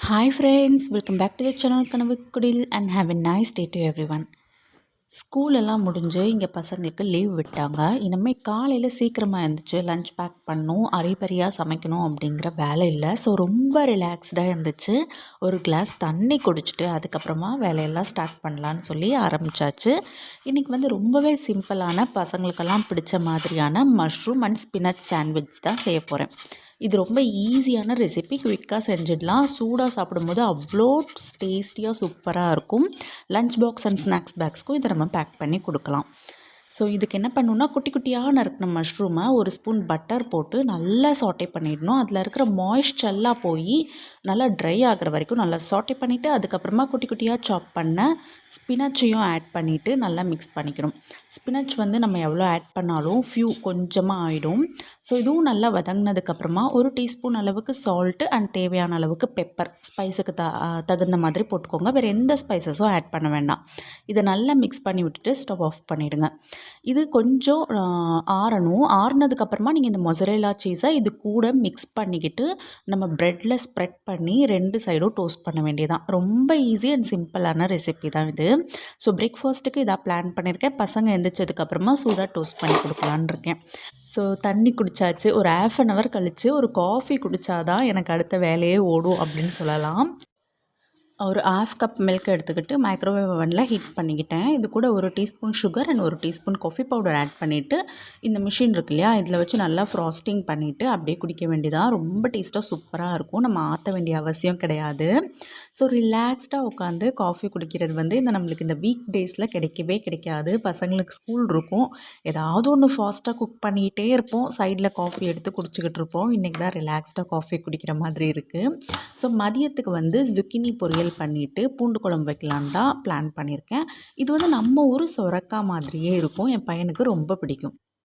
Hi friends, welcome back to the channel Kanavu Kudil and have a nice day to everyone. School எல்லாம் முடிஞ்சு இங்கே பசங்களுக்கு leave விட்டாங்க. இனிமேல் காலையில் சீக்கிரமாக எழுந்திரிச்சு லஞ்ச் பேக் பண்ணணும், அரிபரியாக சமைக்கணும் அப்படிங்கிற வேலை இல்லை. ஸோ ரொம்ப ரிலாக்ஸ்டாக இருந்துச்சு. ஒரு கிளாஸ் தண்ணி குடிச்சிட்டு அதுக்கப்புறமா வேலையெல்லாம் ஸ்டார்ட் பண்ணலான்னு சொல்லி ஆரம்பித்தாச்சு. இன்றைக்கி வந்து ரொம்பவே சிம்பிளான பசங்களுக்கெல்லாம் பிடிச்ச மாதிரியான மஷ்ரூம் அண்ட் ஸ்பினச் சாண்ட்விச் தான் செய்ய போகிறேன். இது ரொம்ப ஈஸியான ரெசிபி, குயிக்காக செஞ்சிடலாம். சூடாக சாப்பிடும்போது அவ்வளோ டேஸ்டியாக சூப்பராக இருக்கும். லஞ்ச் பாக்ஸ் அண்ட் ஸ்நாக்ஸ் பேக்ஸ்க்கும் இதை நம்ம பேக் பண்ணி கொடுக்கலாம். ஸோ இதுக்கு என்ன பண்ணணுன்னா, குட்டி குட்டியாக நறுக்கின மஷ்ரூமை ஒரு ஸ்பூன் பட்டர் போட்டு நல்லா சாட்டே பண்ணிடணும். அதில் இருக்கிற மாய்ஸ்சர்லாம் போய் நல்லா ட்ரை ஆகிற வரைக்கும் நல்லா சாட்டே பண்ணிவிட்டு அதுக்கப்புறமா குட்டி குட்டியாக சாப் பண்ண ஸ்பினச்சையும் ஆட் பண்ணிவிட்டு நல்லா மிக்ஸ் பண்ணிக்கணும். ஸ்பினச் வந்து நம்ம எவ்வளோ ஆட் பண்ணாலும் கொஞ்சமாக ஆகிடும். ஸோ இதுவும் நல்லா வதங்கினதுக்கப்புறமா ஒரு டீஸ்பூன் அளவுக்கு சால்ட்டு அண்ட் தேவையான அளவுக்கு பெப்பர் ஸ்பைஸுக்கு தகுந்த மாதிரி போட்டுக்கோங்க. வேறு எந்த ஸ்பைசஸும் ஆட் பண்ண வேண்டாம். இதை நல்லா மிக்ஸ் பண்ணி விட்டுட்டு ஸ்டவ் ஆஃப் பண்ணிவிடுங்க. இது கொஞ்சம் ஆறணும். ஆறுனதுக்கப்புறமா நீங்கள் இந்த மொசரேலா சீஸை இது கூட மிக்ஸ் பண்ணிக்கிட்டு நம்ம ப்ரெட்டில் ஸ்ப்ரெட் பண்ணி 2 சைடும் டோஸ்ட் பண்ண வேண்டியதான். ரொம்ப ஈஸி அண்ட் சிம்பிளான ரெசிபி தான் இது. ஸோ பிரேக்ஃபாஸ்ட்டுக்கு இதாக பிளான் பண்ணியிருக்கேன். பசங்க எந்திரிச்சதுக்கப்புறமா சூடாக டோஸ்ட் பண்ணி கொடுக்கலான்னு இருக்கேன். ஸோ தண்ணி குடித்தாச்சு. ஒரு 1/2 hour கழித்து ஒரு காஃபி குடித்தாதான் எனக்கு அடுத்த வேலையே ஓடும் அப்படின்னு சொல்லலாம். ஒரு 1/2 கப் மில்க் எடுத்துக்கிட்டு மைக்ரோவேவ் ஓவனில் ஹீட் பண்ணிக்கிட்டேன். இது கூட ஒரு டீஸ்பூன் சுகர் அண்ட் ஒரு டீஸ்பூன் காஃபி பவுடர் ஆட் பண்ணிவிட்டு இந்த மிஷின் இருக்கு இல்லையா, இதில் வச்சு நல்லா ஃப்ராஸ்டிங் பண்ணிவிட்டு அப்படியே குடிக்க வேண்டியதாக. ரொம்ப டேஸ்ட்டாக சூப்பராக இருக்கும். நம்ம ஆற்ற வேண்டிய அவசியம் கிடையாது. ஸோ ரிலாக்ஸ்டாக உட்காந்து காஃபி குடிக்கிறது வந்து நம்மளுக்கு இந்த வீக் டேஸில் கிடைக்கவே கிடைக்காது. பசங்களுக்கு ஸ்கூல் இருக்கும், ஏதாவது ஒன்று ஃபாஸ்ட்டாக குக் பண்ணிகிட்டே இருப்போம், சைடில் காஃபி எடுத்து குடிச்சிக்கிட்டு இருப்போம். இன்றைக்கி தான் ரிலாக்ஸ்டாக காஃபி குடிக்கிற மாதிரி இருக்குது. ஸோ மதியத்துக்கு வந்து ஜுக்கினி பொரியல் பண்ணிவிட்டு பூண்டு குழம்பு வைக்கலான்னு தான் பிளான் பண்ணியிருக்கேன். இது வந்து நம்ம ஊர் சொரக்காய் மாதிரியே இருக்கும். என் பையனுக்கு ரொம்ப பிடிக்கும்.